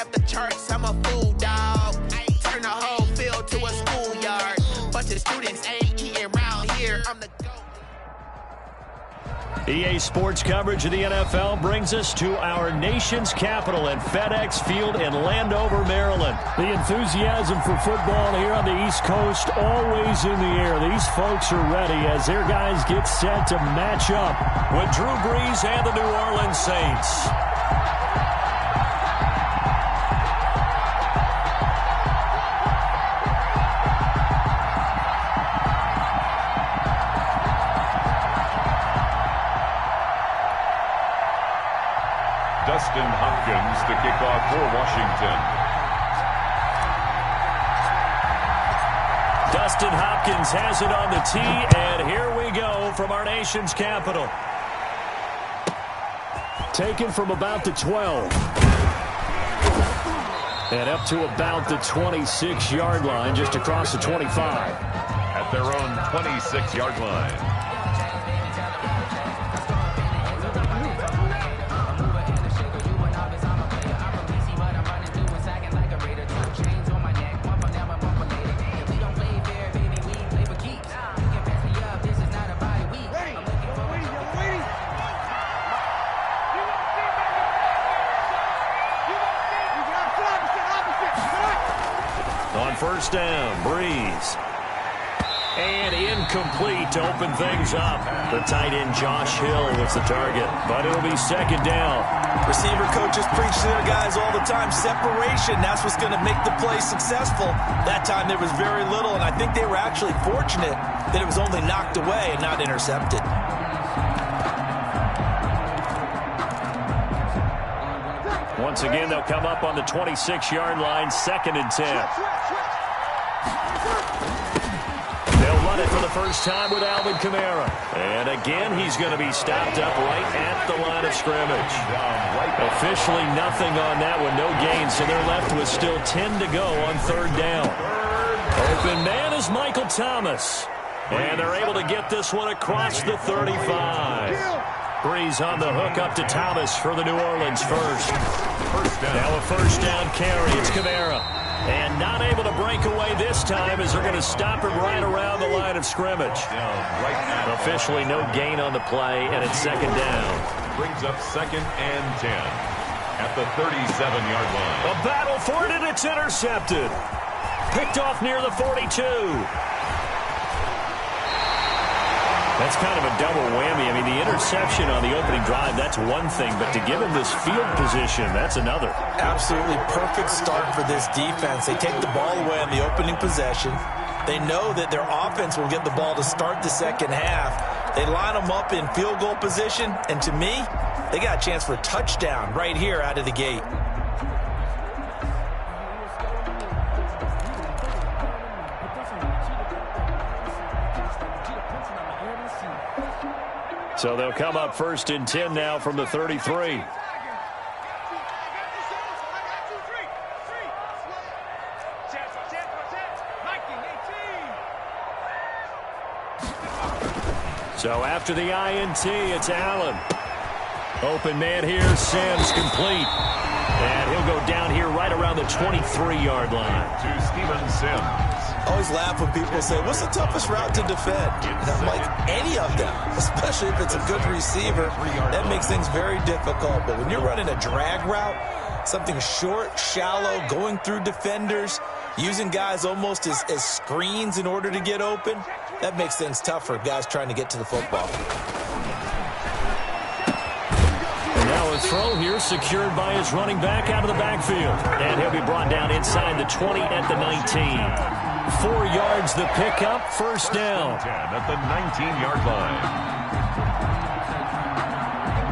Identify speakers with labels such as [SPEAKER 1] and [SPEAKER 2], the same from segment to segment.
[SPEAKER 1] up the charts, I'm a fool, dog. Turn the whole field to a schoolyard. Bunch of students ain't eating round here. I'm the GOAT.
[SPEAKER 2] EA Sports coverage of the NFL brings us to our nation's capital at FedEx Field in Landover, Maryland.
[SPEAKER 3] The enthusiasm for football here on the East Coast always in the air. These folks are ready as their guys get set to match up
[SPEAKER 2] with Drew Brees and the New Orleans Saints.
[SPEAKER 4] Dustin Hopkins to kick off for Washington.
[SPEAKER 2] Dustin Hopkins has it on the tee, and here we go from our nation's capital.
[SPEAKER 3] Taken from about the 12. And up to about the 26-yard line, just across the 25.
[SPEAKER 4] At their own 26-yard line.
[SPEAKER 2] First down, Brees. And incomplete to open things up. The tight end, Josh Hill, was the target, but it'll be second down.
[SPEAKER 5] Receiver coaches preach to their guys all the time. Separation, that's what's going to make the play successful. That time there was very little, and I think they were actually fortunate that it was only knocked away and not intercepted.
[SPEAKER 2] Once again, they'll come up on the 26-yard line, 2nd and 10. They'll run it for the first time with Alvin Kamara. And again, he's going to be stopped up right at the line of scrimmage. Officially nothing on that one, no gain, so they're left with still 10 to go on 3rd down. Open man is Michael Thomas. And they're able to get this one across the 35. Brees on the hook up to Thomas for the New Orleans first. Now a first down carry. It's Kamara. And not able to break away this time as they're going to stop him right around the line of scrimmage. Officially no gain on the play, and it's 2nd down.
[SPEAKER 4] Brings up 2nd and 10 at the 37-yard line.
[SPEAKER 2] A battle for it, and it's intercepted. Picked off near the 42. That's kind of a double whammy. I mean, the interception on the opening drive, that's one thing, but to give him this field position, that's another.
[SPEAKER 5] Absolutely perfect start for this defense. They take the ball away on the opening possession. They know that their offense will get the ball to start the second half. They line them up in field goal position, and to me, they got a chance for a touchdown right here out of the gate.
[SPEAKER 2] So they'll come up 1st and 10 now from the 33. So after the INT, it's Allen. Open man here, Sims complete. And he'll go down here right around the 23-yard line.
[SPEAKER 4] To Steven Sims.
[SPEAKER 5] I always laugh when people say, what's the toughest route to defend? And I'm like, any of them, especially if it's a good receiver. That makes things very difficult. But when you're running a drag route, something short, shallow, going through defenders, using guys almost as screens in order to get open, that makes things tough for guys trying to get to the football.
[SPEAKER 2] And now a throw here secured by his running back out of the backfield. And he'll be brought down inside the 20 at the 19. 4 yards the pickup, first down.
[SPEAKER 4] 10 at the 19-yard line.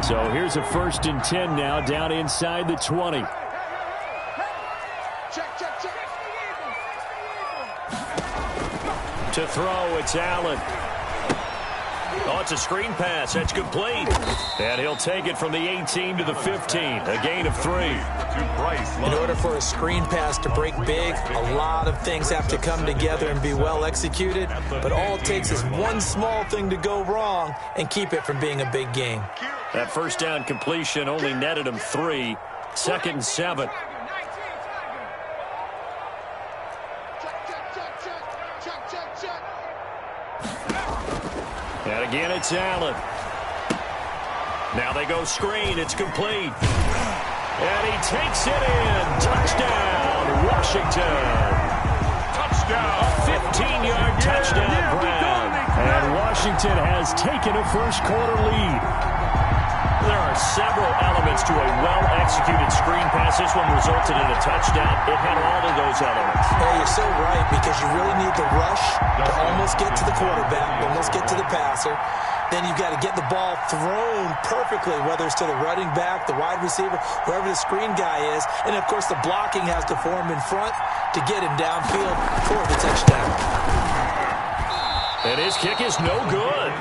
[SPEAKER 3] So here's a 1st and 10 now down inside the 20.
[SPEAKER 2] To throw, it's Allen. Oh, it's a screen pass. That's complete. And he'll take it from the 18 to the 15. A gain of 3.
[SPEAKER 5] In order for a screen pass to break big, a lot of things have to come together and be well executed. But all it takes is one small thing to go wrong and keep it from being a big game.
[SPEAKER 2] That first down completion only netted him 3. 2nd and 7.
[SPEAKER 3] And again, it's Allen. Now they go screen. It's complete. And he takes it in. Touchdown, Washington.
[SPEAKER 4] Touchdown.
[SPEAKER 3] A 15-yard touchdown grab. And Washington has taken a first-quarter lead.
[SPEAKER 2] There are several elements to a well-executed screen pass. This one resulted in a touchdown. It had all of those elements.
[SPEAKER 5] Hey, you're so right, because you really need the rush to almost get to the quarterback, almost get to the passer. Then you've got to get the ball thrown perfectly, whether it's to the running back, the wide receiver, whoever the screen guy is. And, of course, the blocking has to form in front to get him downfield for the touchdown.
[SPEAKER 2] And his kick is no good.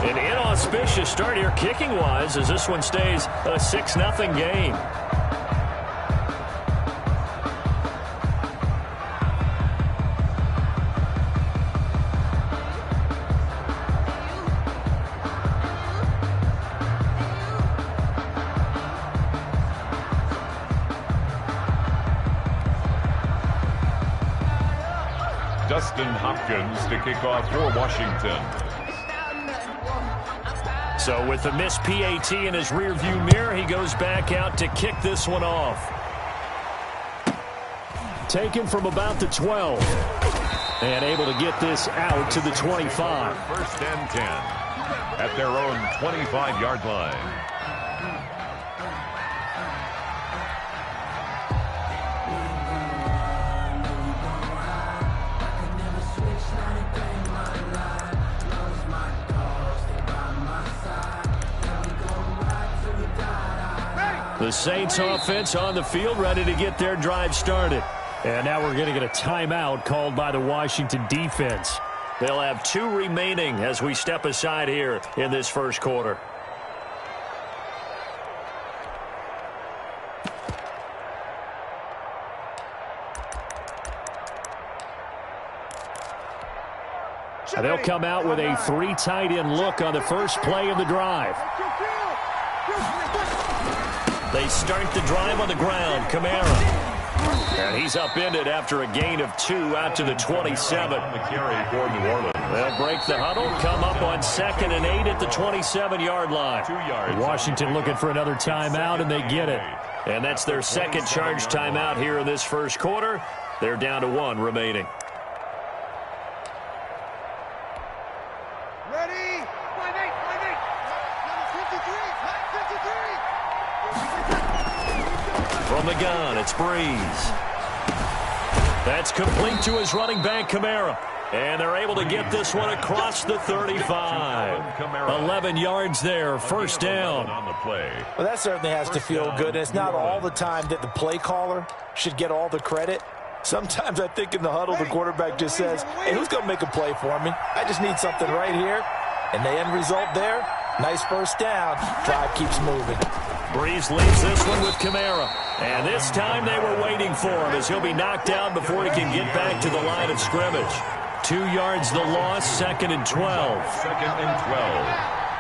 [SPEAKER 2] An inauspicious start here kicking-wise as this one stays a 6-0 game.
[SPEAKER 4] Dustin Hopkins to kick off for Washington.
[SPEAKER 2] So with the missed PAT in his rearview mirror, he goes back out to kick this one off.
[SPEAKER 3] Taken from about the 12. And able to get this out to the 25.
[SPEAKER 4] First and 10 at their own 25-yard line.
[SPEAKER 3] The Saints offense on the field, ready to get their drive started. And now we're going to get a timeout called by the Washington defense.
[SPEAKER 2] They'll have 2 remaining as we step aside here in this first quarter.
[SPEAKER 3] They'll come out with a 3 tight end look on the first play of the drive.
[SPEAKER 2] They start the drive on the ground. Kamara. And he's upended after a gain of 2 out to the 27.
[SPEAKER 4] The carry for New Orleans.
[SPEAKER 2] They'll break the huddle, come up on 2nd and 8 at the 27-yard line.
[SPEAKER 4] 2 yards.
[SPEAKER 3] Washington looking for another timeout, and they get it.
[SPEAKER 2] And that's their second charge timeout here in this first quarter. They're down to 1 remaining.
[SPEAKER 6] Ready? 5-8.
[SPEAKER 2] From the gun, it's Breeze. That's complete to his running back, Kamara. And they're able to get this one across the 35. 11 yards there, first down.
[SPEAKER 4] On the play.
[SPEAKER 5] Well, that certainly has to feel good. And it's not all the time that the play caller should get all the credit. Sometimes I think in the huddle, the quarterback just says, hey, who's going to make a play for me? I just need something right here. And the end result there, nice first down. Drive keeps moving.
[SPEAKER 2] Breeze leaves this one with Kamara. And this time they were waiting for him as he'll be knocked down before he can get back to the line of scrimmage.
[SPEAKER 3] 2 yards the loss, 2nd and 12.
[SPEAKER 4] 2nd and 12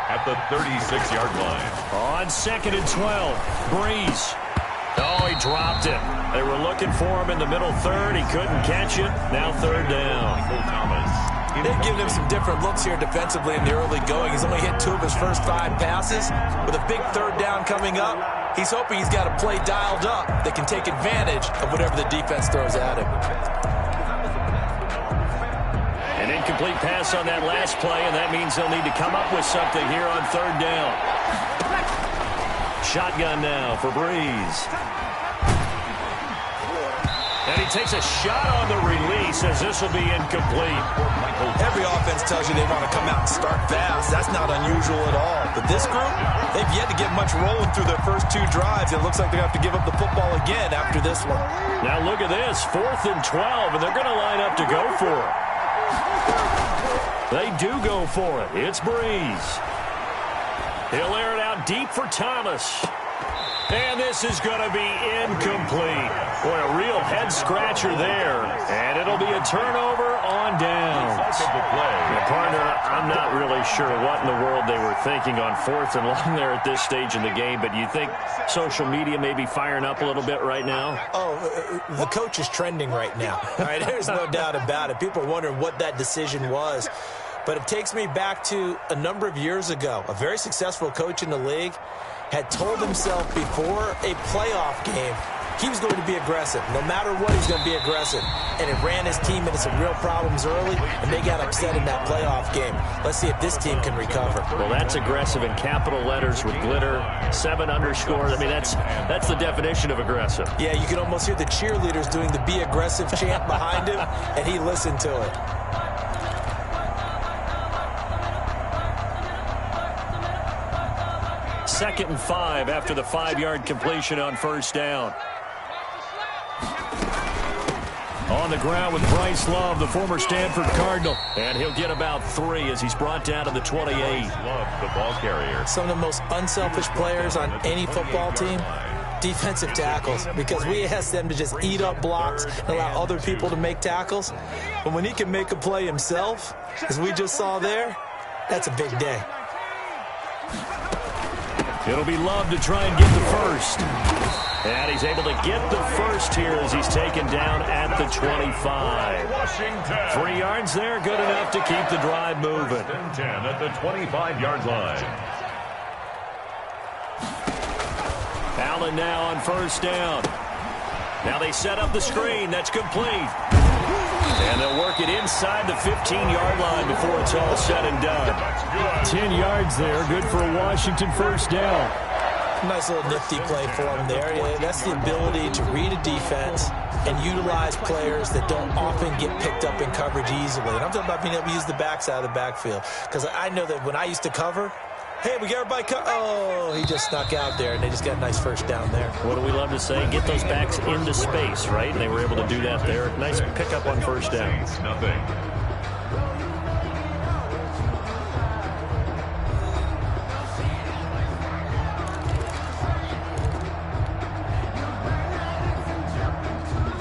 [SPEAKER 4] at the 36-yard line.
[SPEAKER 3] On 2nd and 12, Breeze.
[SPEAKER 2] Oh, he dropped it. They were looking for him in the middle third. He couldn't catch it. Now 3rd down.
[SPEAKER 4] Thomas.
[SPEAKER 5] They've given him some different looks here defensively in the early going. He's only hit 2 of his first 5 passes. With a big 3rd down coming up, he's hoping he's got a play dialed up that can take advantage of whatever the defense throws at him.
[SPEAKER 2] An incomplete pass on that last play, and that means they'll need to come up with something here on 3rd down. Shotgun now for Breeze. And he takes a shot on the release as this will be incomplete.
[SPEAKER 5] Every offense tells you they want to come out and start fast. That's not unusual at all. But this group, they've yet to get much rolling through their first 2 drives. It looks like they're going to have to give up the football again after this one.
[SPEAKER 2] Now look at this, 4th and 12, and they're going to line up to go for it. They do go for it. It's Breeze. He'll air it out deep for Thomas. And this is going to be incomplete. Boy, a real head-scratcher there. And it'll be a turnover on downs. Now, partner, I'm not really sure what in the world they were thinking on 4th and long there at this stage in the game, but you think social media may be firing up a little bit right now?
[SPEAKER 5] Oh, the coach is trending right now. All right, there's no doubt about it. People are wondering what that decision was. but it takes me back to a number of years ago. A very successful coach in the league had told himself before a playoff game he was going to be aggressive. No matter what, he's going to be aggressive. And it ran his team into some real problems early, and they got upset in that playoff game. Let's see if this team can recover.
[SPEAKER 2] Well, that's aggressive in capital letters with glitter, 7 underscores. I mean, that's the definition of aggressive.
[SPEAKER 5] Yeah, you can almost hear the cheerleaders doing the be aggressive chant behind him, and he listened to it.
[SPEAKER 2] Second and 5 after the 5-yard completion on first down. On the ground with Bryce Love, the former Stanford Cardinal. And he'll get about 3 as he's brought down to the 28.
[SPEAKER 4] Love, the ball carrier.
[SPEAKER 5] Some of the most unselfish players on any football team, defensive tackles, because we ask them to just eat up blocks and allow other people to make tackles. But when he can make a play himself, as we just saw there, that's a big day.
[SPEAKER 2] It'll be Love to try and get the first. And he's able to get the first here as he's taken down at the 25.
[SPEAKER 4] Washington.
[SPEAKER 2] 3 yards there, good enough to keep the drive moving.
[SPEAKER 4] 10 at the 25-yard line.
[SPEAKER 2] Allen now on first down. Now they set up the screen. That's complete. And they'll work it inside the 15-yard line before it's all said and done. 10 yards there, good for a Washington first down.
[SPEAKER 5] Nice little nifty play for him there. Yeah, that's the ability to read a defense and utilize players that don't often get picked up in coverage easily. And I'm talking about being able to use the backside of the backfield. Because I know that when I used to cover, hey, we got everybody oh, he just snuck out there, and they just got a nice first down there.
[SPEAKER 2] What do we love to say? Get those backs into space, right? And they were able to do that there. Nice pickup on first down.
[SPEAKER 4] Nothing.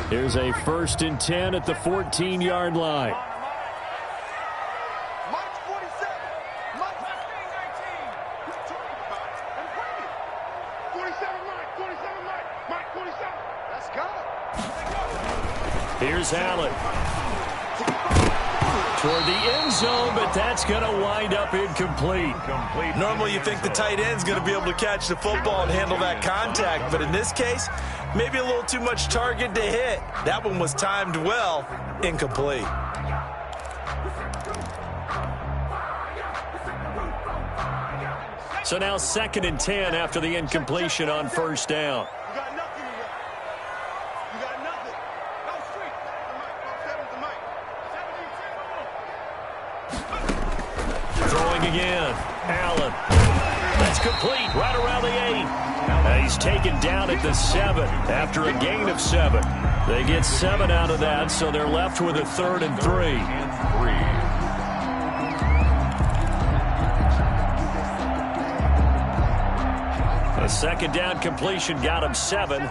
[SPEAKER 2] Here's a 1st and 10 at the 14-yard line. Here's Allen. Toward the end zone, but that's going to wind up incomplete.
[SPEAKER 5] Normally you think the tight end's going to be able to catch the football and handle that contact, but in this case, maybe a little too much target to hit. That one was timed well, incomplete.
[SPEAKER 2] So now 2nd and 10 after the incompletion on first down. Throwing again. Allen. That's complete. Right around the 8. He's taken down at the 7 after a gain of 7. They get 7 out of that, so they're left with a 3rd and 3. A 2nd down completion got him 7.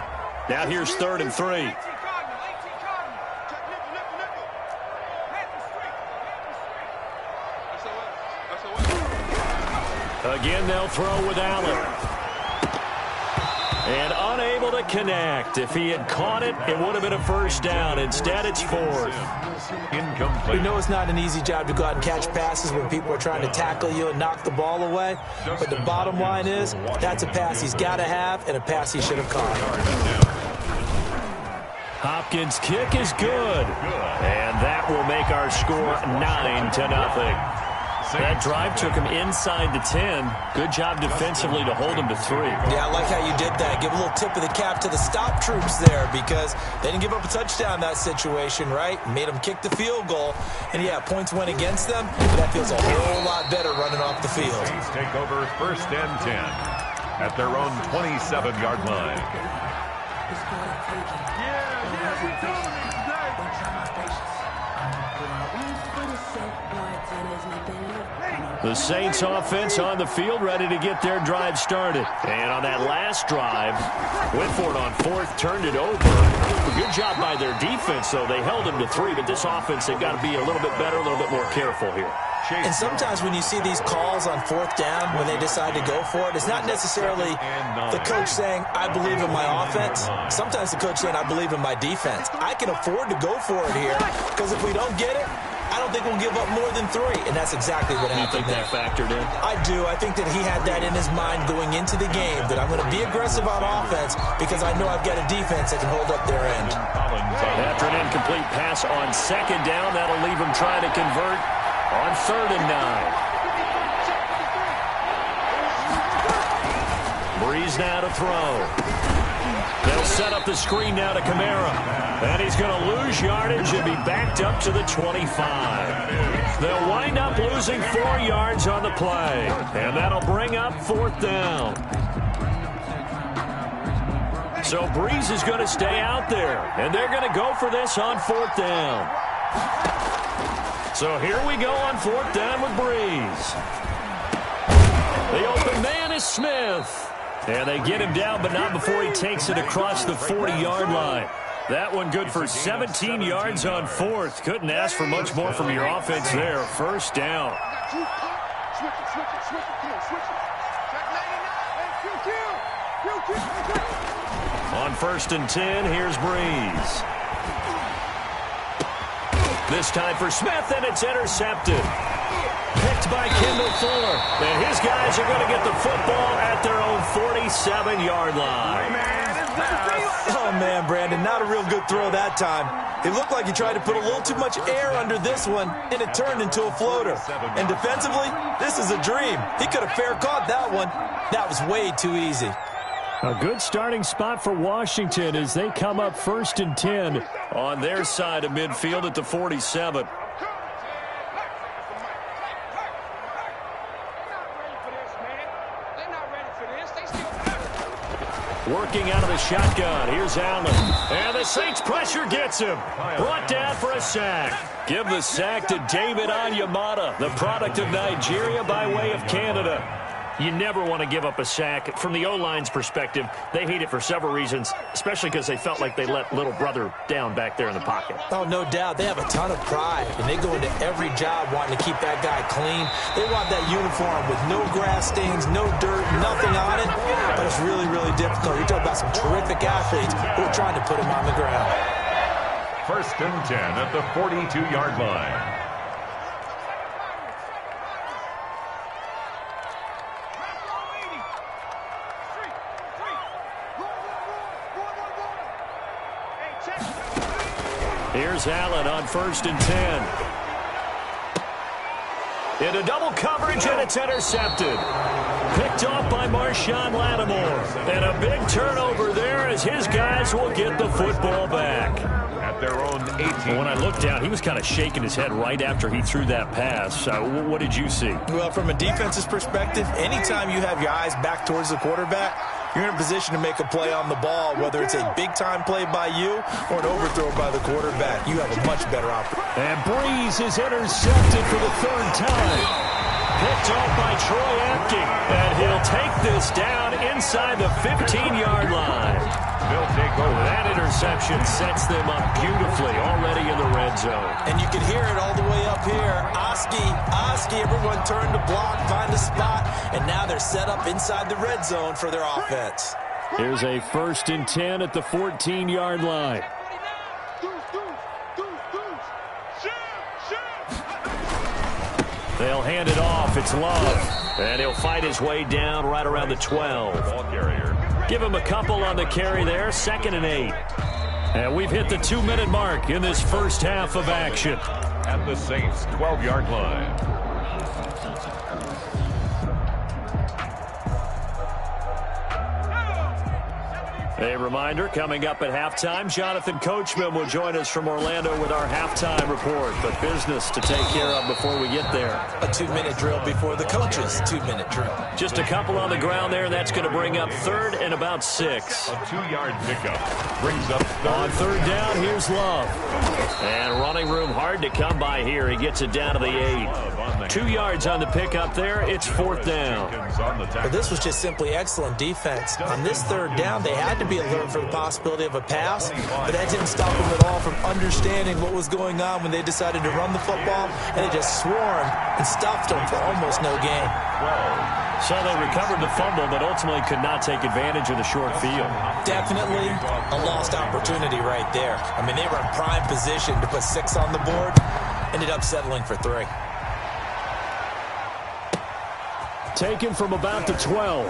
[SPEAKER 2] Now here's 3rd and 3. Again, they'll throw with Allen. And unable to connect. If he had caught it, it would have been a first down. Instead, it's 4th.
[SPEAKER 5] We know it's not an easy job to go out and catch passes when people are trying to tackle you and knock the ball away. But the bottom line is, that's a pass he's got to have and a pass he should have caught.
[SPEAKER 2] Hopkins' kick is good. And that will make our score 9-0. That drive took him inside the 10. Good job defensively to hold him to 3.
[SPEAKER 5] Yeah, I like how you did that. Give a little tip of the cap to the stop troops there because they didn't give up a touchdown in that situation, right? Made them kick the field goal. And, yeah, points went against them, but that feels a whole lot better running off the field.
[SPEAKER 4] Saints take over 1st and 10 at their own 27-yard line.
[SPEAKER 2] The Saints offense on the field, ready to get their drive started. And on that last drive, went for it on 4th, turned it over. Good job by their defense, though. They held them to 3, but this offense, they've got to be a little bit better, a little bit more careful here.
[SPEAKER 5] And sometimes when you see these calls on 4th down, when they decide to go for it, it's not necessarily the coach saying, I believe in my offense. Sometimes the coach saying, I believe in my defense. I can afford to go for it here because if we don't get it, I don't think we'll give up more than 3, and that's exactly what happened there.
[SPEAKER 2] You think that factored in?
[SPEAKER 5] I do. I think that he had that in his mind going into the game, that I'm going to be aggressive on offense because I know I've got a defense that can hold up their end.
[SPEAKER 2] After an incomplete pass on 2nd down, that'll leave him trying to convert on 3rd and 9. Breeze now to throw. They'll set up the screen now to Kamara. And he's going to lose yardage and be backed up to the 25. They'll wind up losing 4 yards on the play. And that'll bring up 4th down. So Breeze is going to stay out there. And they're going to go for this on 4th down. So here we go on 4th down with Breeze. The open man is Smith. And they get him down, but not before he takes it across the 40-yard line. That one good for 17 yards on 4th. Couldn't ask for much more from your offense there. 1st down. On 1st and 10, here's Breeze. This time for Smith, and it's intercepted. Picked by Kendall Fuller. And his guys are going to get the football at their own 47-yard line.
[SPEAKER 5] Oh, man, Brandon, not a real good throw that time. It looked like he tried to put a little too much air under this one, and it turned into a floater. And defensively, this is a dream. He could have fair caught that one. That was way too easy.
[SPEAKER 3] A good starting spot for Washington as they come up 1st and 10
[SPEAKER 2] on their side of midfield at the 47. Working out of the shotgun. Here's Allen. And the Saints pressure gets him. Brought down for a sack. Give the sack to David Onyemata, the product of Nigeria by way of Canada. You never want to give up a sack. From the O-line's perspective, they hate it for several reasons, especially because they felt like they let little brother down back there in the pocket.
[SPEAKER 5] Oh, no doubt. They have a ton of pride, and they go into every job wanting to keep that guy clean. They want that uniform with no grass stains, no dirt, nothing on it. But it's really, really difficult. You're talking about some terrific athletes who are trying to put him on the ground.
[SPEAKER 4] 1st and 10 at the 42-yard line.
[SPEAKER 2] Here's Allen on 1st and 10. Into double coverage, and it's intercepted. Picked off by Marshawn Lattimore. And a big turnover there as his guys will get the football back.
[SPEAKER 4] At their own 18.
[SPEAKER 2] When I looked down, he was kind of shaking his head right after he threw that pass. What did you see?
[SPEAKER 5] Well, from a defense's perspective, anytime you have your eyes back towards the quarterback, you're in a position to make a play on the ball, whether it's a big-time play by you or an overthrow by the quarterback. You have a much better opportunity.
[SPEAKER 3] And Breeze is intercepted for the 3rd time.
[SPEAKER 2] Picked off by Troy Apke. And he'll take this down inside the 15-yard line.
[SPEAKER 4] They'll take over.
[SPEAKER 2] That interception sets them up beautifully already in the red zone.
[SPEAKER 5] And you can hear it all the way up here. Oski, everyone turned to block, find a spot, and now they're set up inside the red zone for their offense.
[SPEAKER 3] Here's a 1st and 10 at the 14-yard line.
[SPEAKER 2] They'll hand it off. It's Love. And he'll fight his way down right around the 12.
[SPEAKER 4] Ball carrier.
[SPEAKER 2] Give him a couple on the carry there. 2nd and 8. And we've hit the 2-minute mark in this first half of action.
[SPEAKER 4] At the Saints' 12-yard line.
[SPEAKER 2] A reminder, coming up at halftime, Jonathan Coachman will join us from Orlando with our halftime report. But business to take care of before we get there.
[SPEAKER 5] A 2-minute drill before the coach's 2-minute drill.
[SPEAKER 2] Just a couple on the ground there. That's going to bring up 3rd and about 6.
[SPEAKER 4] A 2-yard pickup brings up 3rd.
[SPEAKER 2] On 3rd down, here's Love. And running room hard to come by here. He gets it down to the 8. 2 yards on the pickup there. It's 4th down.
[SPEAKER 5] But this was just simply excellent defense. On this 3rd down, they had to be alert for the possibility of a pass, but that didn't stop them at all from understanding what was going on when they decided to run the football, and they just swarmed and stuffed them for almost no gain.
[SPEAKER 2] So they recovered the fumble, but ultimately could not take advantage of the short field.
[SPEAKER 5] Definitely a lost opportunity right there. I mean, they were in prime position to put 6 on the board, Ended up settling for 3.
[SPEAKER 3] Taken from about the 12.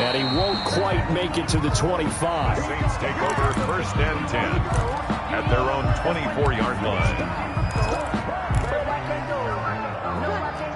[SPEAKER 3] And he won't quite make it to the 25.
[SPEAKER 4] Saints take over 1st and 10 at their own 24-yard line.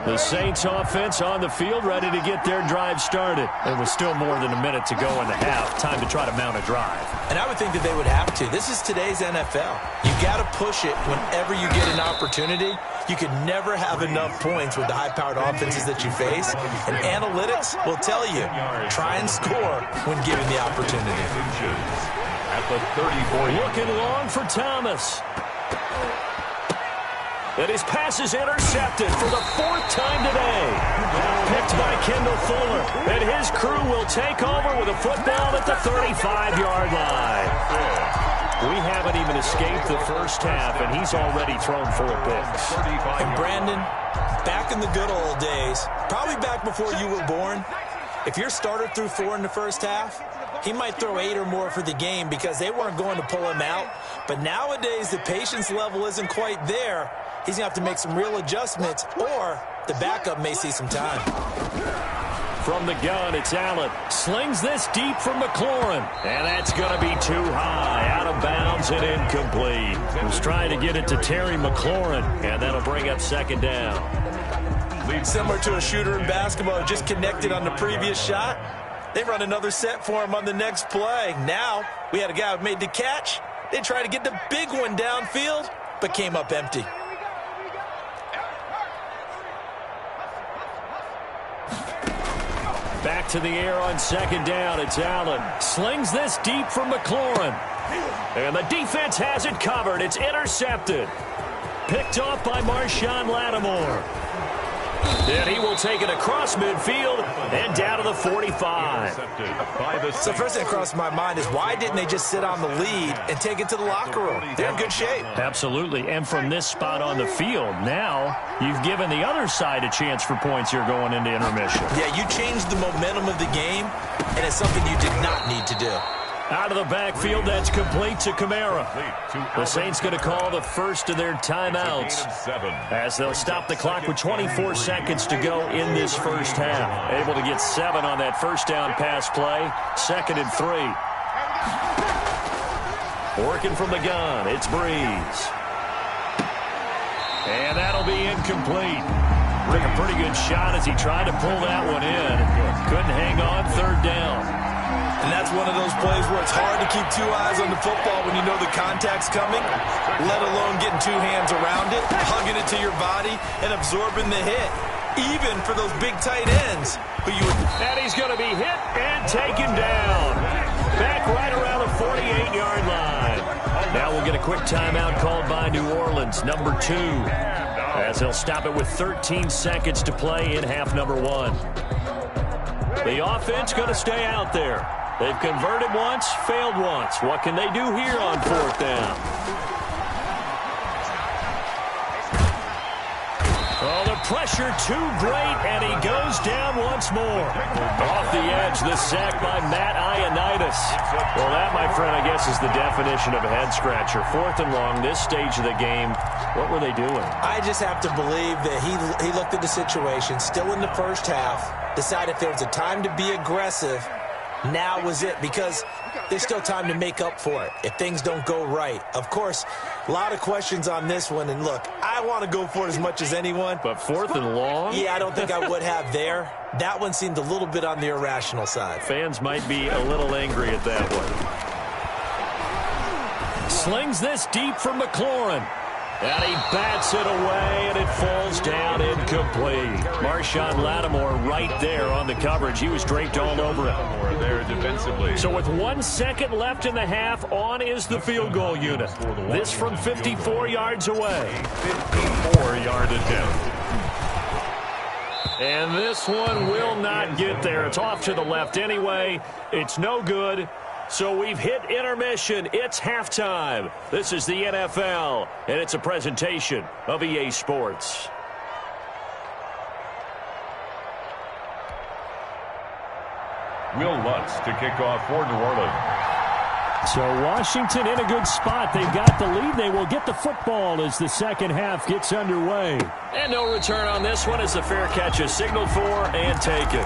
[SPEAKER 3] The Saints offense on the field, ready to get their drive started. It was still more than a minute to go in the half. Time to try to mount a drive.
[SPEAKER 5] And I would think that they would have to. This is today's NFL. You got to push it whenever you get an opportunity. You can never have enough points with the high-powered offenses that you face. And analytics will tell you, try and score when given the opportunity.
[SPEAKER 4] At the 34.
[SPEAKER 3] Looking long for Thomas. And his pass is intercepted for the 4th time today. Picked by Kendall Fuller. And his crew will take over with a football at the 35-yard line. We haven't even escaped the first half, and he's already thrown 4 picks.
[SPEAKER 5] And Brandon, back in the good old days, probably back before you were born, if your starter threw 4 in the first half, he might throw 8 or more for the game because they weren't going to pull him out. But nowadays, the patience level isn't quite there. He's going to have to make some real adjustments, or the backup may see some time.
[SPEAKER 3] From the gun, it's Allen. Slings this deep from McLaurin. And that's going to be too high. Out of bounds and incomplete. He was trying to get it to Terry McLaurin, and that'll bring up 2nd down.
[SPEAKER 5] Similar to a shooter in basketball who just connected on the previous shot. They run another set for him on the next play. Now, we had a guy who made the catch. They tried to get the big one downfield, but came up empty.
[SPEAKER 3] Back to the air on 2nd down. It's Allen. Slings this deep from McLaurin. And the defense has it covered. It's intercepted. Picked off by Marshawn Lattimore. And he will take it across midfield and down to the 45.
[SPEAKER 5] So first thing that crossed my mind is why didn't they just sit on the lead and take it to the locker room? They're in good shape.
[SPEAKER 3] Absolutely. And from this spot on the field, now you've given the other side a chance for points here going into intermission.
[SPEAKER 5] Yeah, you changed the momentum of the game, and it's something you did not need to do.
[SPEAKER 3] Out of the backfield, that's complete to Kamara. The Saints going to call the first of their timeouts as they'll stop the clock with 24 seconds to go in this first half. Able to get 7 on that first down pass play. 2nd and 3. Working from the gun, it's Breeze. And that'll be incomplete. Took a pretty good shot as he tried to pull that one in. Couldn't hang on, 3rd down.
[SPEAKER 5] And that's one of those plays where it's hard to keep 2 eyes on the football when you know the contact's coming, let alone getting 2 hands around it, hugging it to your body, and absorbing the hit, even for those big tight ends.
[SPEAKER 3] And he's going to be hit and taken down. Back right around the 48-yard line. Now we'll get a quick timeout called by New Orleans, number 2, as they'll stop it with 13 seconds to play in half number 1. The offense going to stay out there. They've converted once, failed once. What can they do here on 4th down? Oh, the pressure too great, and he goes down once more. Off the edge, the sack by Matt Ioannidis. Well, that, my friend, I guess is the definition of a head-scratcher. 4th and long, this stage of the game. What were they doing?
[SPEAKER 5] I just have to believe that he looked at the situation, still in the first half, decided if there was a time to be aggressive, now was it, because there's still time to make up for it if things don't go right. Of course, a lot of questions on this one, and look, I want to go for it as much as anyone.
[SPEAKER 3] But 4th and long?
[SPEAKER 5] Yeah, I don't think I would have there. That one seemed a little bit on the irrational side.
[SPEAKER 3] Fans might be a little angry at that one. Slings this deep from McLaurin. And he bats it away, and it falls down incomplete. Marshawn Lattimore right there on the coverage. He was draped all over it.
[SPEAKER 4] There defensively.
[SPEAKER 3] So with 1 second left in the half, on is the field goal unit. This from 54 yards away.
[SPEAKER 4] 54-yard attempt.
[SPEAKER 3] And this one will not get there. It's off to the left anyway. It's no good. So we've hit intermission. It's halftime. This is the NFL, and it's a presentation of EA Sports.
[SPEAKER 4] Will Lutz to kick off for New Orleans.
[SPEAKER 3] So Washington in a good spot. They've got the lead. They will get the football as the second half gets underway.
[SPEAKER 2] And no return on this one as the fair catch is signaled for and taken.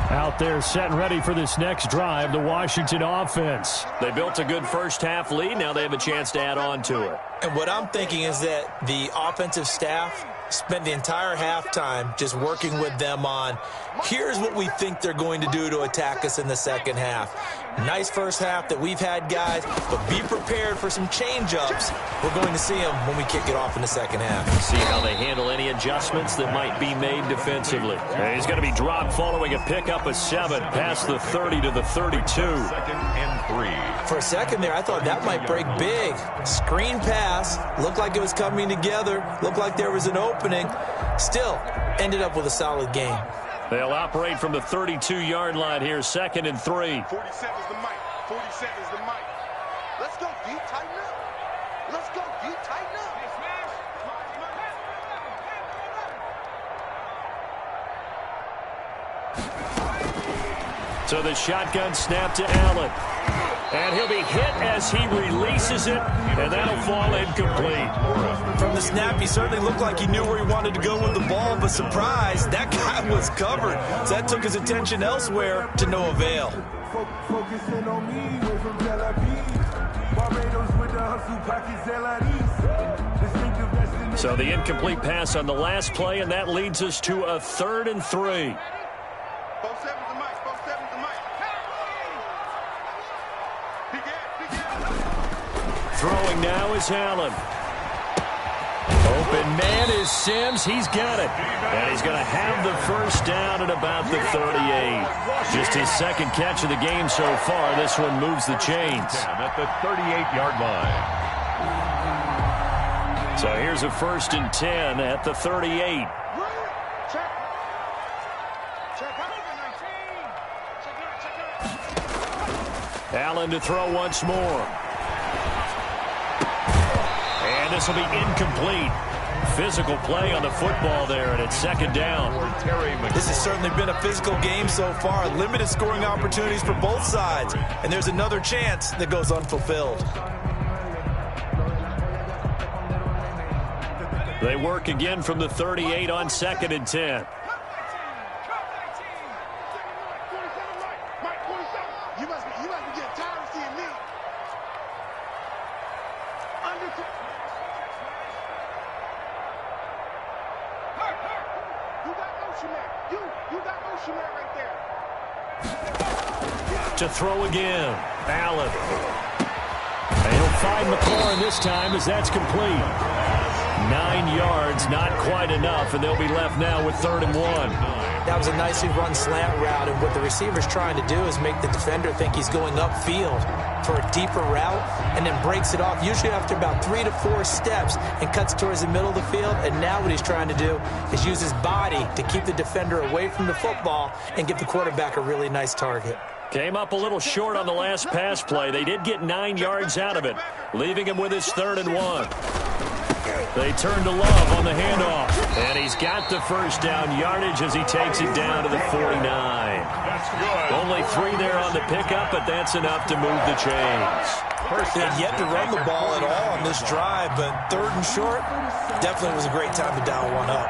[SPEAKER 3] Out there set and ready for this next drive, the Washington offense.
[SPEAKER 2] They built a good first half lead. Now they have a chance to add on to it.
[SPEAKER 5] And what I'm thinking is that the offensive staff spent the entire halftime just working with them on, here's what we think they're going to do to attack us in the second half. Nice first half that we've had, guys, but be prepared for some change-ups. We're going to see them when we kick it off in the second half.
[SPEAKER 2] See how they handle any adjustments that might be made defensively. And he's going to be dropped following a pickup of 7 past the 30 to the 32.
[SPEAKER 4] 2nd and 3.
[SPEAKER 5] For a second there, I thought that might break big. Screen pass, looked like it was coming together, looked like there was an opening. Still, ended up with a solid game.
[SPEAKER 2] They'll operate from the 32-yard line here, 2nd and 3.
[SPEAKER 6] 47's the mic. 47's the mic. Let's go, D. Tighten up. Let's go, D. Tighten up.
[SPEAKER 3] So the shotgun snap to Allen. And he'll be hit as he releases it, and that'll fall incomplete.
[SPEAKER 5] From the snap, he certainly looked like he knew where he wanted to go with the ball, but surprise, that guy was covered. So that took his attention elsewhere to no avail.
[SPEAKER 7] Focusing on me, way from Tel Aviv. Barbados with the hustle pockets, LIDs.
[SPEAKER 3] So the incomplete pass on the last play, and that leads us to a 3rd and 3.
[SPEAKER 6] 47's the mic. 47's the mic.
[SPEAKER 3] Throwing now is Allen. Open man is Sims. He's got it. And he's going to have the first down at about the 38. Just his second catch of the game so far. This one moves the chains.
[SPEAKER 4] At the 38-yard line.
[SPEAKER 3] So here's a 1st and 10 at the 38. Allen to throw once more. And this will be incomplete. Physical play on the football there, and it's 2nd down.
[SPEAKER 5] This has certainly been a physical game so far. Limited scoring opportunities for both sides. And there's another chance that goes unfulfilled.
[SPEAKER 3] They work again from the 38 on 2nd and 10.
[SPEAKER 6] You must be getting tired of seeing me. You got motion man. You got motion man right there.
[SPEAKER 3] To throw again. Allen. And he'll find McLaurin this time as that's complete. 9 yards, not quite enough, and they'll be left now with 3rd and 1.
[SPEAKER 5] That was a nicely run slant route, and what the receiver's trying to do is make the defender think he's going upfield for a deeper route and then breaks it off, usually after about 3 to 4 steps, and cuts towards the middle of the field. And now what he's trying to do is use his body to keep the defender away from the football and give the quarterback a really nice target.
[SPEAKER 3] Came up a little short on the last pass play. They did get 9 yards out of it, leaving him with his 3rd and 1. They turn to Love on the handoff, and he's got the first down yardage as he takes it down to the 49.
[SPEAKER 4] That's good.
[SPEAKER 3] Only 3 there on the pickup, but that's enough to move the chains.
[SPEAKER 5] They had yet to run the ball at all on this drive, but 3rd and short definitely was a great time to dial one up.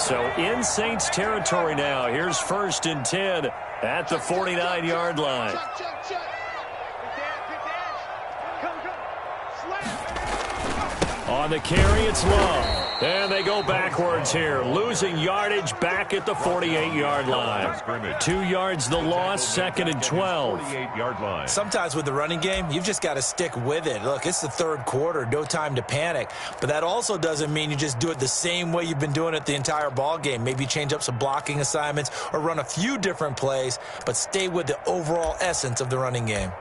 [SPEAKER 3] So in Saints territory now. Here's 1st and 10 at the 49-yard line. On the carry, it's Love. And they go backwards here, losing yardage back at the 48-yard line. 2 yards the loss, 2nd and 12.
[SPEAKER 4] 48-yard line.
[SPEAKER 5] Sometimes with the running game, you've just got to stick with it. Look, it's the 3rd quarter, no time to panic. But that also doesn't mean you just do it the same way you've been doing it the entire ball game. Maybe change up some blocking assignments or run a few different plays, but stay with the overall essence of the running game.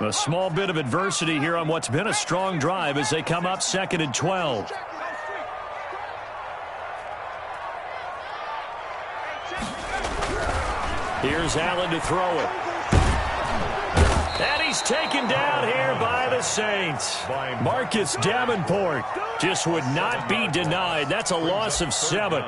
[SPEAKER 3] A small bit of adversity here on what's been a strong drive as they come up 2nd and 12.
[SPEAKER 2] Here's Allen to throw it. And he's taken down here by the Saints. Marcus Davenport just would not be denied. That's a loss of 7.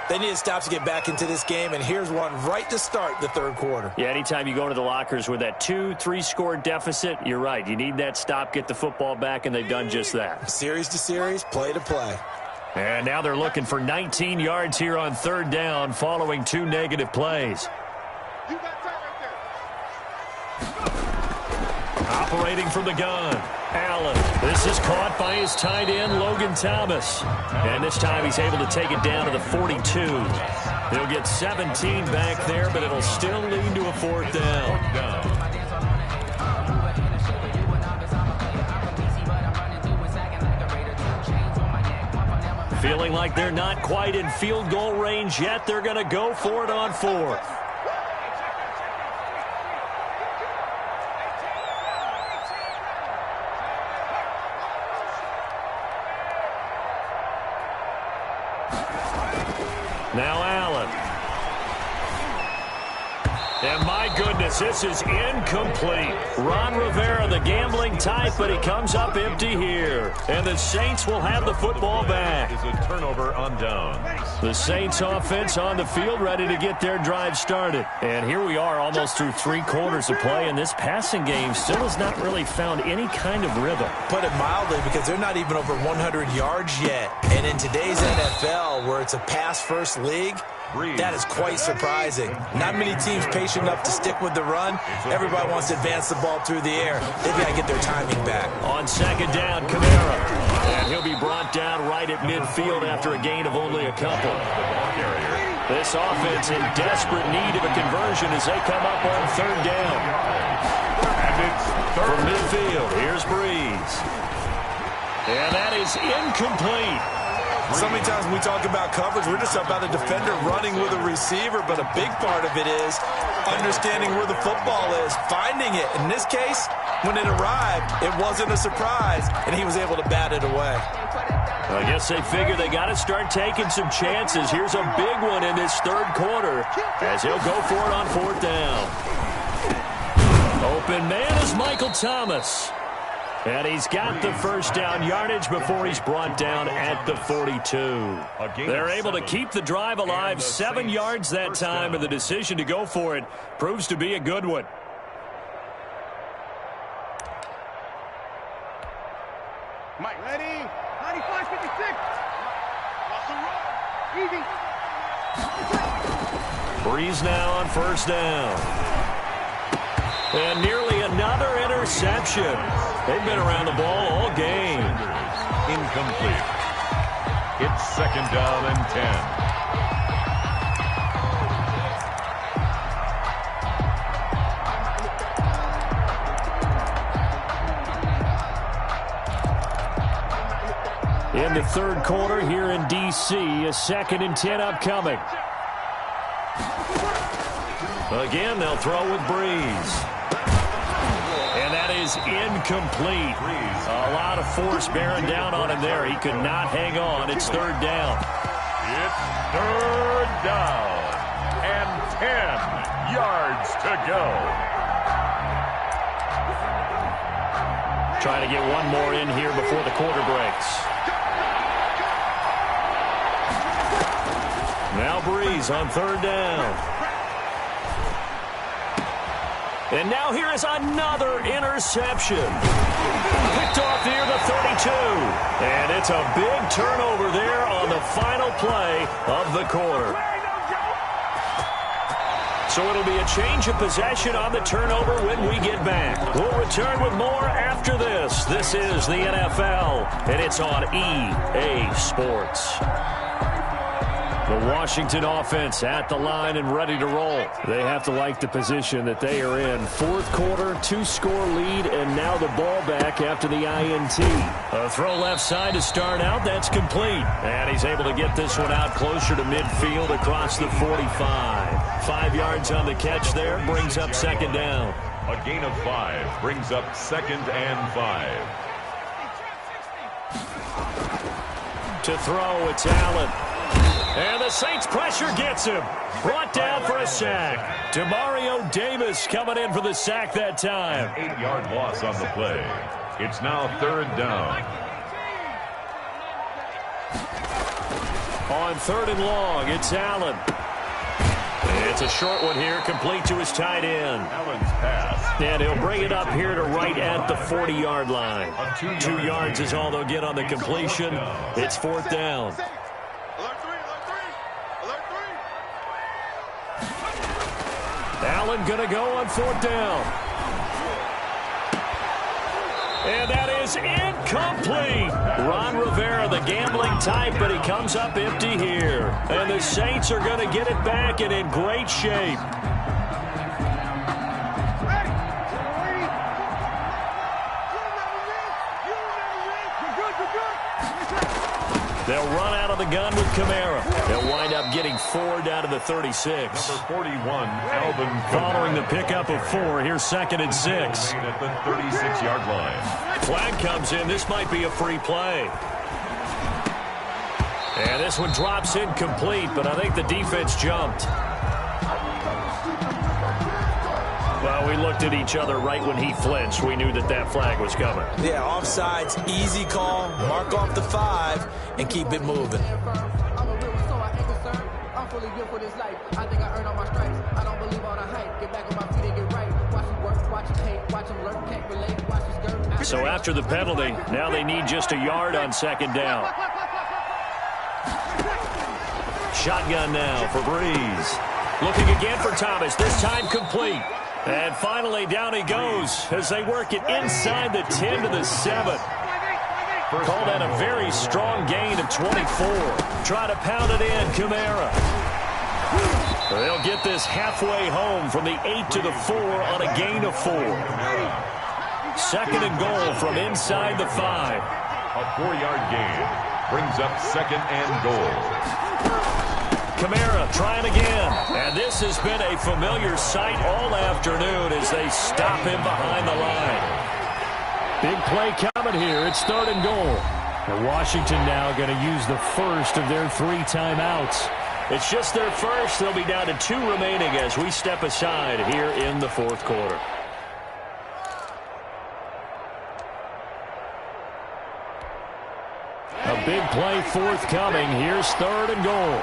[SPEAKER 5] They need to stop to get back into this game, and here's one right to start the third quarter.
[SPEAKER 2] Yeah, anytime you go to the lockers with that 2-3 score deficit, you're right. You need that stop, get the football back, and they've done just that.
[SPEAKER 5] Series to series, play to play.
[SPEAKER 2] And now they're looking for 19 yards here on third down following 2 negative plays. Operating from the gun, Allen. This is caught by his tight end, Logan Thomas. And this time he's able to take it down to the 42. They'll get 17 back there, but it'll still lead to a 4th down. Feeling like they're not quite in field goal range yet. They're going to go for it on 4th. Now Allen. And my goodness, this is incomplete. Ron Rivera, the gambling type, but he comes up empty here. And the Saints will have the football back.
[SPEAKER 4] Is a turnover on downs.
[SPEAKER 2] The Saints offense on the field, ready to get their drive started. And here we are almost through 3 quarters of play, and this passing game still has not really found any kind of rhythm.
[SPEAKER 5] Put it mildly, because they're not even over 100 yards yet. And in today's NFL, where it's a pass-first league, that is quite surprising. Not many teams patient enough to stick with the run. Everybody wants to advance the ball through the air. They've got to get their timing back.
[SPEAKER 2] On 2nd down, Kamara. And he'll be brought down right at midfield after a gain of only a couple. This offense in desperate need of a conversion as they come up on 3rd down.
[SPEAKER 4] And it's
[SPEAKER 2] From midfield, here's Breeze. And that is incomplete.
[SPEAKER 5] So many times when we talk about coverage, we're just about a defender running with a receiver, but a big part of it is understanding where the football is, finding it. In this case, when it arrived, it wasn't a surprise, and he was able to bat it away.
[SPEAKER 2] I guess they figure they got to start taking some chances. Here's a big one in this 3rd quarter as he'll go for it on 4th down. Open man is Michael Thomas. And he's got the 1st down yardage before he's brought down at the 42. They're able to keep the drive alive, 7 yards that time, and the decision to go for it proves to be a good one.
[SPEAKER 6] Mike, ready? 95-56. Easy.
[SPEAKER 2] Breeze now on 1st down. And nearly another interception. They've been around the ball all game.
[SPEAKER 4] incomplete. It's 2nd down and 10.
[SPEAKER 2] In the 3rd quarter here in D.C., a 2nd and 10 upcoming. Again, they'll throw with Breeze. And that is incomplete. A lot of force bearing down on him there. He could not hang on. It's 3rd down.
[SPEAKER 4] It's 3rd down and 10 yards to go.
[SPEAKER 2] Trying to get one more in here before the quarter breaks. Now Breeze on 3rd down. And now here is another interception. Picked off near the 32. And it's a big turnover there on the final play of the quarter. So it'll be a change of possession on the turnover when we get back. We'll return with more after this. This is the NFL, and it's on EA Sports. The Washington offense at the line and ready to roll. They have to like the position that they are in. 4th quarter, 2-score lead, and now the ball back after the INT. A throw left side to start out. That's complete. And he's able to get this one out closer to midfield across the 45. 5 yards on the catch there. Brings up 2nd down.
[SPEAKER 4] A gain of 5 brings up 2nd and 5.
[SPEAKER 2] To throw, it's Allen. And the Saints pressure gets him. Brought down for a sack. Demario Davis coming in for the sack that time.
[SPEAKER 4] An 8-yard loss on the play. It's now 3rd down.
[SPEAKER 2] On 3rd and long, it's Allen. It's a short one here, complete to his tight end.
[SPEAKER 4] Allen's pass.
[SPEAKER 2] And he'll bring it up here to right at the 40-yard line. 2 yards is all they'll get on the completion. It's 4th down. Allen going to go on 4th down. And that is incomplete. Ron Rivera, the gambling type, but he comes up empty here. And the Saints are going to get it back and in great shape. They'll run out of the gun with Kamara. They'll wind up getting 4 down to the 36.
[SPEAKER 4] Number 41, Alvin Kamara.
[SPEAKER 2] Following the pickup of 4, here's 2nd and 6.
[SPEAKER 4] At the 36-yard line.
[SPEAKER 2] Flag comes in. This might be a free play. And this one drops incomplete, but I think the defense jumped. Well, we looked at each other right when he flinched. We knew that that flag was coming.
[SPEAKER 5] Yeah, offsides, easy call. Mark off the 5 and keep it moving.
[SPEAKER 8] I'm a real one, so I ain't concerned. I'm fully built for this life. I think I earned all my stripes. I don't believe all the hype. Get back on my feet and get right. Watch him work, watch him hate, watch him lurk, can't relate, watch his skirt.
[SPEAKER 2] So after the penalty, now they need just a yard on 2nd down. Shotgun now for Breeze. Looking again for Thomas, this time complete. And finally down he goes as they work it inside the 10 to the 7. Call that a very strong gain of 24. Try to pound it in, Kamara. They'll get this halfway home from the 8 to the 4 on a gain of 4. 2nd and goal from inside the 5.
[SPEAKER 4] A 4-yard gain brings up 2nd and goal.
[SPEAKER 2] Kamara trying again. And this has been a familiar sight all afternoon as they stop him behind the line. Big play coming here. It's 3rd and goal. And Washington now going to use the first of their 3 timeouts. It's just their first. They'll be down to 2 remaining as we step aside here in the 4th quarter. A big play forthcoming. Here's 3rd and goal.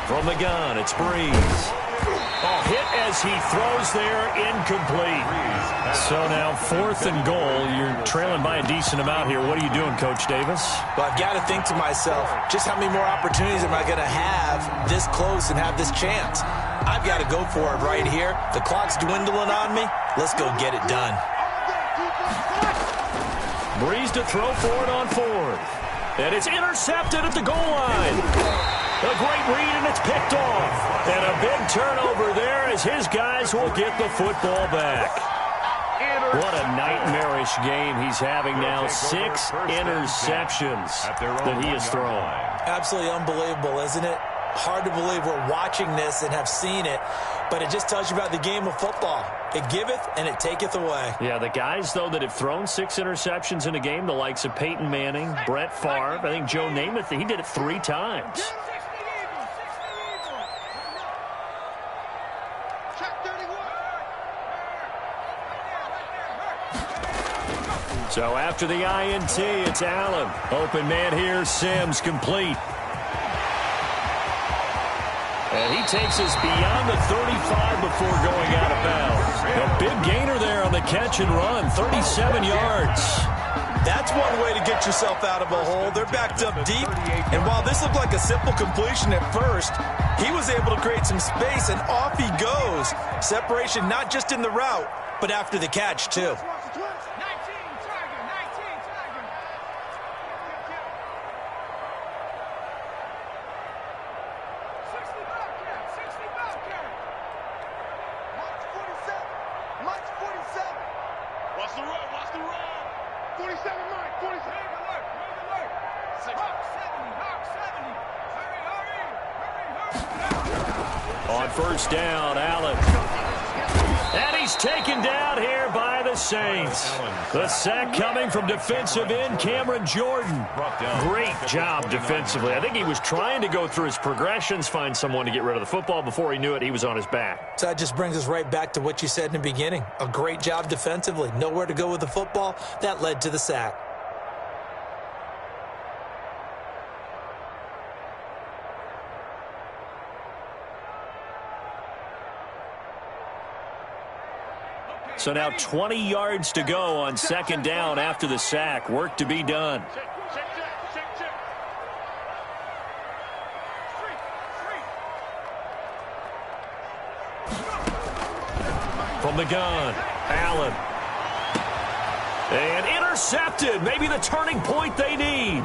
[SPEAKER 2] From the gun, it's Breeze. Oh, hit as he throws there, incomplete. So now 4th and goal. You're trailing by a decent amount here. What are you doing, Coach Davis?
[SPEAKER 5] Well, I've got to think to myself, just how many more opportunities am I going to have this close and have this chance? I've got to go for it right here. The clock's dwindling on me. Let's go get it done.
[SPEAKER 2] Breeze to throw for it on 4th. And it's intercepted at the goal line. A great read, and it's picked off. And a big turnover there as his guys will get the football back. What a nightmarish game he's having now. 6 interceptions that he has thrown.
[SPEAKER 5] Absolutely unbelievable, isn't it? Hard to believe we're watching this and have seen it, but it just tells you about the game of football. It giveth and it taketh away.
[SPEAKER 2] Yeah, the guys, though, that have thrown 6 interceptions in a game, the likes of Peyton Manning, Brett Favre, I think Joe Namath, he did it 3 times. So after the INT, it's Allen. Open man here, Sims complete. And he takes us beyond the 35 before going out of bounds. A big gainer there on the catch and run, 37 yards.
[SPEAKER 5] That's one way to get yourself out of a hole. They're backed up deep, and while this looked like a simple completion at first, he was able to create some space, and off he goes. Separation not just in the route, but after the catch, too.
[SPEAKER 2] On first down, Allen.
[SPEAKER 3] And he's taken down here by the Saints. The sack coming from defensive end Cameron Jordan. Great job defensively. I think he was trying to go through his progressions, find someone to get rid of the football. Before he knew it, he was on his back.
[SPEAKER 5] So that just brings us right back to what you said in the beginning. A great job defensively. Nowhere to go with the football. That led to the sack.
[SPEAKER 3] So now 20 yards to go on second down after the sack. Work to be done. From the gun, Allen. And intercepted. Maybe the turning point they need.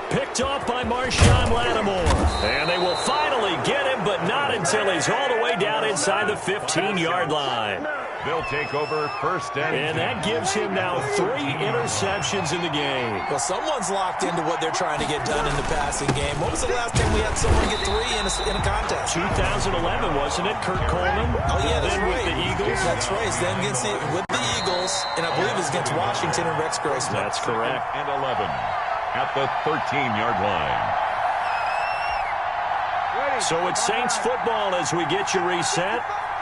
[SPEAKER 3] Picked off by Marshawn Lattimore. And they will finally get him, but not until he's all the way down inside the 15-yard line.
[SPEAKER 4] They'll take over first and 10.
[SPEAKER 3] That gives him now 3 interceptions in the game.
[SPEAKER 5] Well, someone's locked into what they're trying to get done in the passing game. What was the last time we had someone get 3 in a contest?
[SPEAKER 3] 2011, wasn't it? Kurt Coleman?
[SPEAKER 5] Oh, yeah, that's
[SPEAKER 3] then
[SPEAKER 5] right.
[SPEAKER 3] With the Eagles?
[SPEAKER 5] That's right. Then with the Eagles, and I believe it's against Washington and Rex Grossman.
[SPEAKER 3] That's correct.
[SPEAKER 4] And 11 at the 13-yard line.
[SPEAKER 3] So it's Saints football as we get you reset.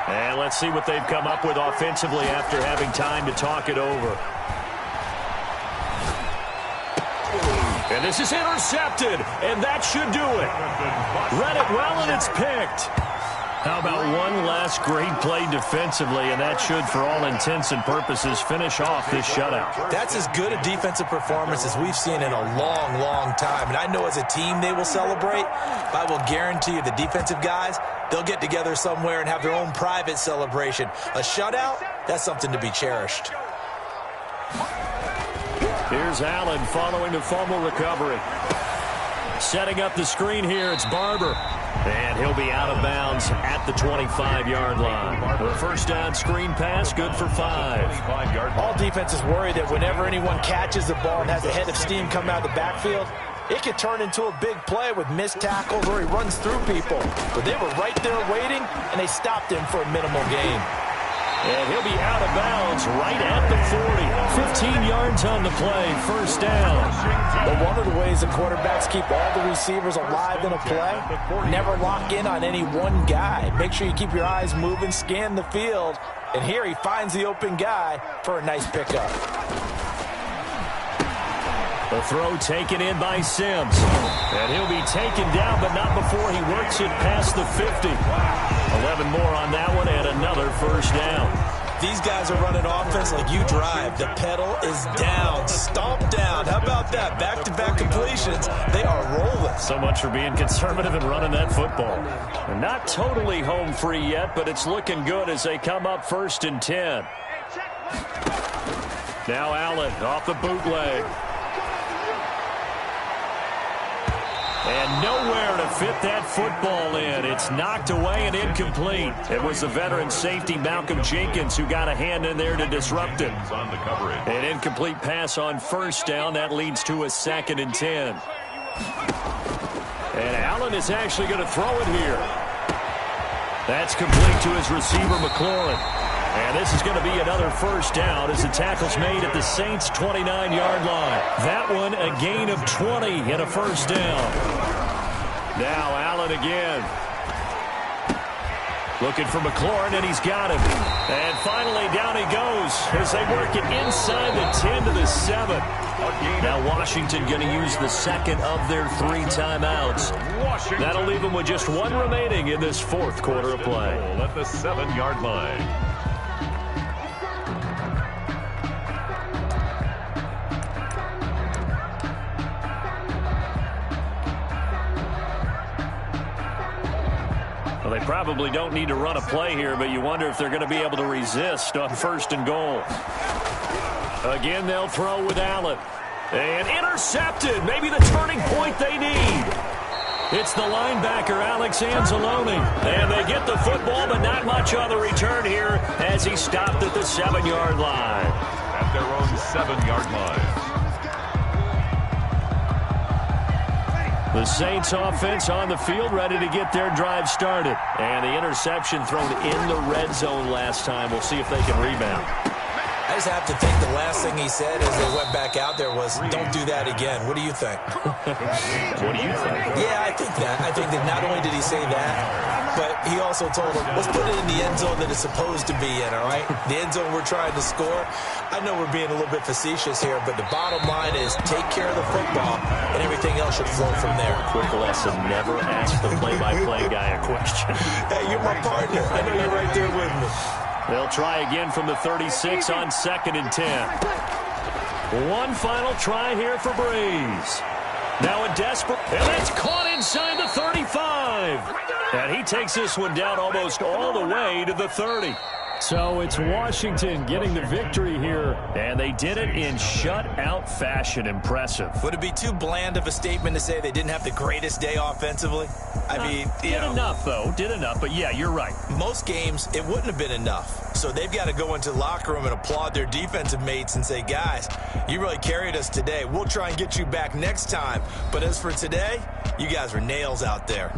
[SPEAKER 3] And let's see what they've come up with offensively after having time to talk it over. And this is intercepted, and that should do it. Read it well, and it's picked. How about one last great play defensively, and that should, for all intents and purposes, finish off this shutout.
[SPEAKER 5] That's as good a defensive performance as we've seen in a long, long time. And I know as a team they will celebrate, but I will guarantee you the defensive guys, they'll get together somewhere and have their own private celebration. A shutout, that's something to be cherished.
[SPEAKER 3] Here's Allen following the fumble recovery. Setting up the screen here, it's Barber. And he'll be out of bounds at the 25-yard line. The first down screen pass, good for 5.
[SPEAKER 5] All defenses worry that whenever anyone catches the ball and has a head of steam come out of the backfield, it could turn into a big play with missed tackles or he runs through people. But they were right there waiting, and they stopped him for a minimal gain.
[SPEAKER 3] And he'll be out of bounds right at the 40. 15 yards on the play, first down.
[SPEAKER 5] But one of the ways the quarterbacks keep all the receivers alive in a play, never lock in on any one guy. Make sure you keep your eyes moving, scan the field. And here he finds the open guy for a nice pickup.
[SPEAKER 3] The throw taken in by Sims. And he'll be taken down, but not before he works it past the 50. 11 more on that one, and another first down.
[SPEAKER 5] These guys are running offense like you drive. The pedal is down, stomp down. How about that? Back-to-back completions. They are rolling.
[SPEAKER 3] So much for being conservative and running that football. And not totally home free yet, but it's looking good as they come up first and 10. Now Allen off the bootleg. And nowhere to fit that football in. It's knocked away and incomplete. It was the veteran safety Malcolm Jenkins who got a hand in there to disrupt it. An incomplete pass on first down. That leads to a 2nd and 10. And Allen is actually going to throw it here. That's complete to his receiver, McLaurin. And this is going to be another first down as the tackle's made at the Saints' 29-yard line. That one a gain of 20 and a first down. Now Allen again. Looking for McLaurin, and he's got him. And finally down he goes as they work it inside the 10 to the 7. Now Washington going to use the second of their 3 timeouts. That'll leave them with just 1 remaining in this 4th quarter of play.
[SPEAKER 4] At the 7-yard line.
[SPEAKER 3] Well, they probably don't need to run a play here, but you wonder if they're going to be able to resist on 1st and goal. Again, they'll throw with Allen. And intercepted. Maybe the turning point they need. It's the linebacker, Alex Anzalone. And they get the football, but not much on the return here as he stopped at the 7-yard line.
[SPEAKER 4] At their own 7-yard line.
[SPEAKER 2] The Saints offense on the field, ready to get their drive started. And the interception thrown in the red zone last time. We'll see if they can rebound.
[SPEAKER 5] I just have to think the last thing he said as they went back out there was, don't do that again. What do you think?
[SPEAKER 2] What do you think?
[SPEAKER 5] Yeah, I think that. I think that not only did he say that, but he also told them, let's put it in the end zone that it's supposed to be in, all right? The end zone we're trying to score. I know we're being a little bit facetious here, but the bottom line is take care of the football, and everything else should flow from there.
[SPEAKER 2] Quick lesson, never ask the play-by-play guy a question.
[SPEAKER 5] Hey, you're my partner. I know you're right there with me.
[SPEAKER 2] They'll try again from the 36 on 2nd and 10. One final try here for Breeze. Now a desperate, and that's caught inside the 35. And he takes this one down almost all the way to the 30. So it's Washington getting the victory here. And they did it in shutout fashion. Impressive.
[SPEAKER 5] Would it be too bland of a statement to say they didn't have the greatest day offensively? I mean,
[SPEAKER 2] did enough, though. Did enough. But, yeah, you're right.
[SPEAKER 5] Most games, it wouldn't have been enough. So they've got to go into the locker room and applaud their defensive mates and say, guys, you really carried us today. We'll try and get you back next time. But as for today, you guys were nails out there.